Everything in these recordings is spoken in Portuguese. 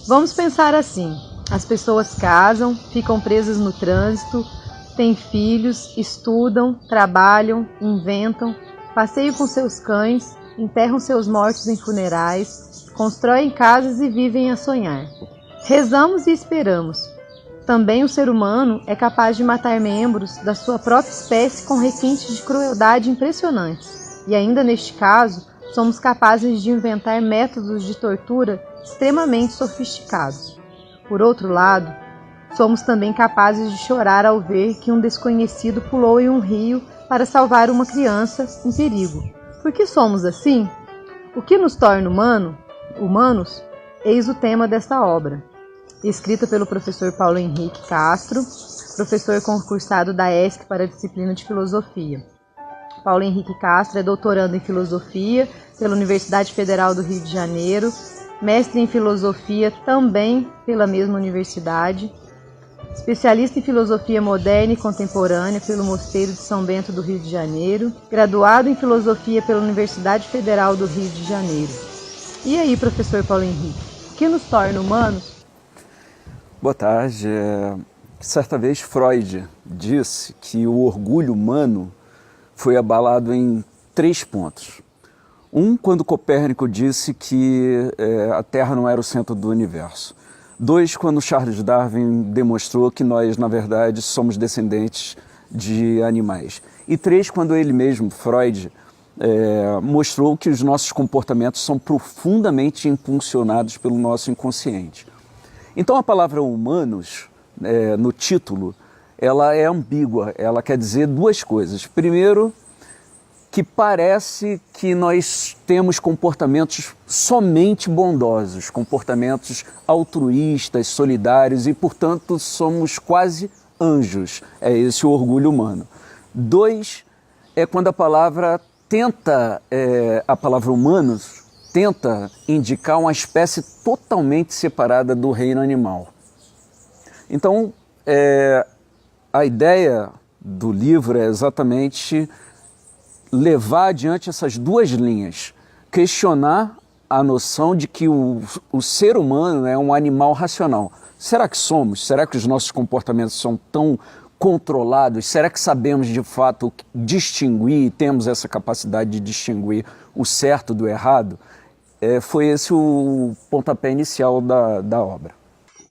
Vamos pensar assim: as pessoas casam, ficam presas no trânsito, têm filhos, estudam, trabalham, inventam, passeiam com seus cães, enterram seus mortos em funerais, constroem casas e vivem a sonhar. Rezamos e esperamos. Também o ser humano é capaz de matar membros da sua própria espécie com requintes de crueldade impressionantes. E ainda neste caso, somos capazes de inventar métodos de tortura extremamente sofisticados. Por outro lado, somos também capazes de chorar ao ver que um desconhecido pulou em um rio para salvar uma criança em perigo. Por que somos assim? O que nos torna humanos? Eis o tema desta obra. Escrita pelo professor Paulo Henrique Castro, professor concursado da ESC para a disciplina de Filosofia. Paulo Henrique Castro é doutorando em Filosofia pela Universidade Federal do Rio de Janeiro, mestre em Filosofia também pela mesma universidade, especialista em Filosofia Moderna e Contemporânea pelo Mosteiro de São Bento do Rio de Janeiro, graduado em Filosofia pela Universidade Federal do Rio de Janeiro. E aí, professor Paulo Henrique, o que nos torna humanos? Boa tarde. Certa vez Freud disse que o orgulho humano foi abalado em 3 pontos. Quando Copérnico disse que a Terra não era o centro do universo. 2, quando Charles Darwin demonstrou que nós, na verdade, somos descendentes de animais. E 3, quando ele mesmo, Freud, mostrou que os nossos comportamentos são profundamente impulsionados pelo nosso inconsciente. Então a palavra humanos, no título, ela é ambígua, ela quer dizer 2 coisas. Primeiro, que parece que nós temos comportamentos somente bondosos, comportamentos altruístas, solidários e, portanto, somos quase anjos. É esse o orgulho humano. 2, é quando a palavra humanos, tenta indicar uma espécie totalmente separada do reino animal. Então, a ideia do livro é exatamente levar adiante essas 2 linhas, questionar a noção de que o ser humano é um animal racional. Será que somos? Será que os nossos comportamentos são tão controlados? Será que sabemos de fato distinguir, temos essa capacidade de distinguir o certo do errado? Foi esse o pontapé inicial da obra.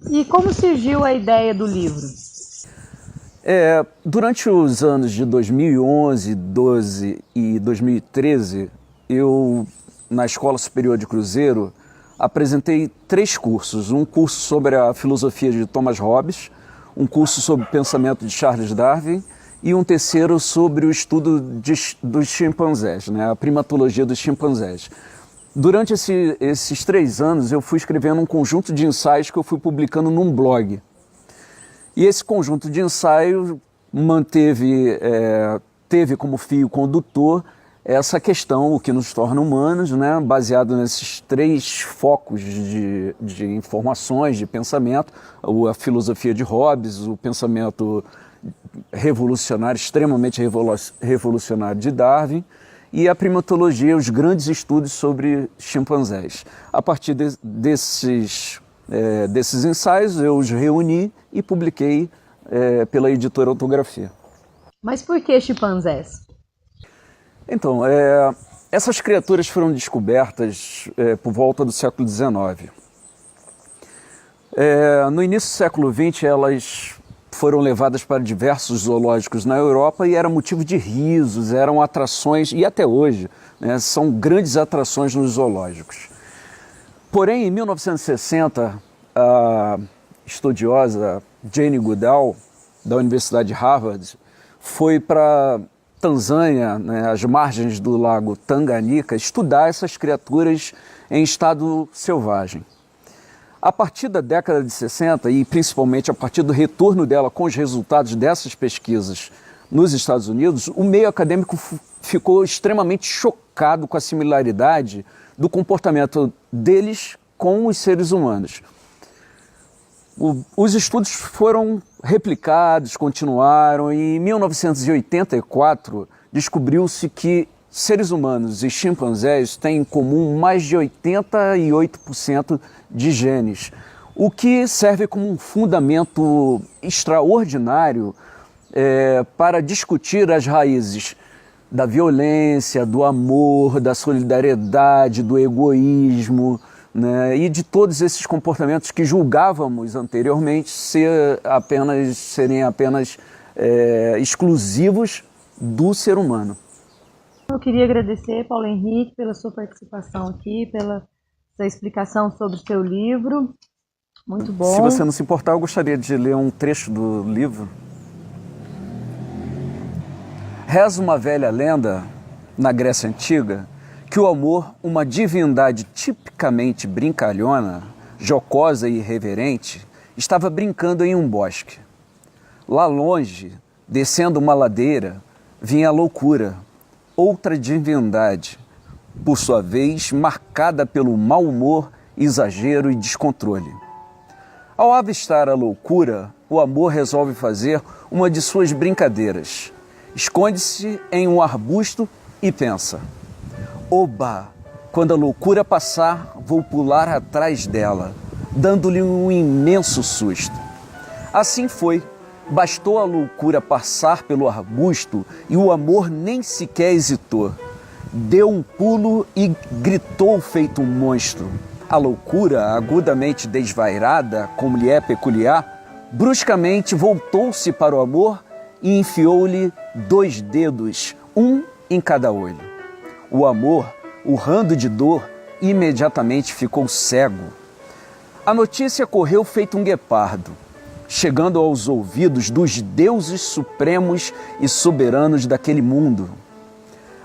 E como surgiu a ideia do livro? Durante os anos de 2011, 2012 e 2013, eu, na Escola Superior de Cruzeiro, apresentei 3 cursos. Um curso sobre a filosofia de Thomas Hobbes, um curso sobre o pensamento de Charles Darwin e um terceiro sobre o estudo dos chimpanzés, a primatologia dos chimpanzés. Durante esses 3 anos, eu fui escrevendo um conjunto de ensaios que eu fui publicando num blog. E esse conjunto de ensaios teve como fio condutor essa questão, o que nos torna humanos, baseado nesses 3 focos de informações, de pensamento, a filosofia de Hobbes, o pensamento revolucionário, extremamente revolucionário de Darwin, e a primatologia, os grandes estudos sobre chimpanzés. A partir desses ensaios, eu os reuni e publiquei pela editora Autografia. Mas por que chimpanzés? Então, essas criaturas foram descobertas por volta do século XIX. No início do século XX, elas foram levadas para diversos zoológicos na Europa e eram motivo de risos, eram atrações, e até hoje, são grandes atrações nos zoológicos. Porém, em 1960, a estudiosa Jane Goodall, da Universidade de Harvard, foi para Tanzânia, às margens do lago Tanganyika, estudar essas criaturas em estado selvagem. A partir da década de 60, e principalmente a partir do retorno dela com os resultados dessas pesquisas nos Estados Unidos, o meio acadêmico ficou extremamente chocado com a similaridade do comportamento deles com os seres humanos. Os estudos foram replicados, continuaram, e em 1984 descobriu-se que seres humanos e chimpanzés têm em comum mais de 88% de genes, o que serve como um fundamento extraordinário para discutir as raízes da violência, do amor, da solidariedade, do egoísmo, né, e de todos esses comportamentos que julgávamos anteriormente serem apenas exclusivos do ser humano. Eu queria agradecer, Paulo Henrique, pela sua participação aqui, pela sua explicação sobre o seu livro. Muito bom. Se você não se importar, eu gostaria de ler um trecho do livro. Reza uma velha lenda, na Grécia Antiga, que o amor, uma divindade tipicamente brincalhona, jocosa e irreverente, estava brincando em um bosque. Lá longe, descendo uma ladeira, vinha a loucura, outra divindade, por sua vez marcada pelo mau humor, exagero e descontrole. Ao avistar a loucura, o amor resolve fazer uma de suas brincadeiras. Esconde-se em um arbusto e pensa: oba, quando a loucura passar, vou pular atrás dela, dando-lhe um imenso susto. Assim foi. Bastou a loucura passar pelo arbusto e o amor nem sequer hesitou. Deu um pulo e gritou feito um monstro. A loucura, agudamente desvairada, como lhe é peculiar, bruscamente voltou-se para o amor e enfiou-lhe 2 dedos, um em cada olho. O amor, urrando de dor, imediatamente ficou cego. A notícia correu feito um guepardo, chegando aos ouvidos dos deuses supremos e soberanos daquele mundo.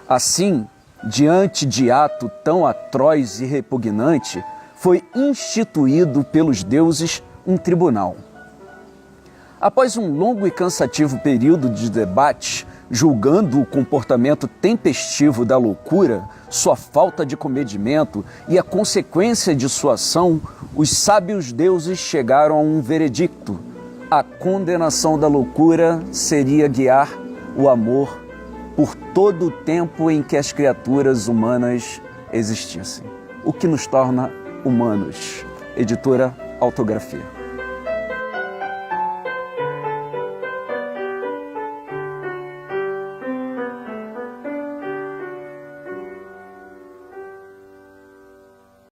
Assim, diante de ato tão atroz e repugnante, foi instituído pelos deuses um tribunal. Após um longo e cansativo período de debate, julgando o comportamento tempestivo da loucura, sua falta de comedimento e a consequência de sua ação, os sábios deuses chegaram a um veredicto. A condenação da loucura seria guiar o amor por todo o tempo em que as criaturas humanas existissem. O que nos torna humanos. Editora Autografia.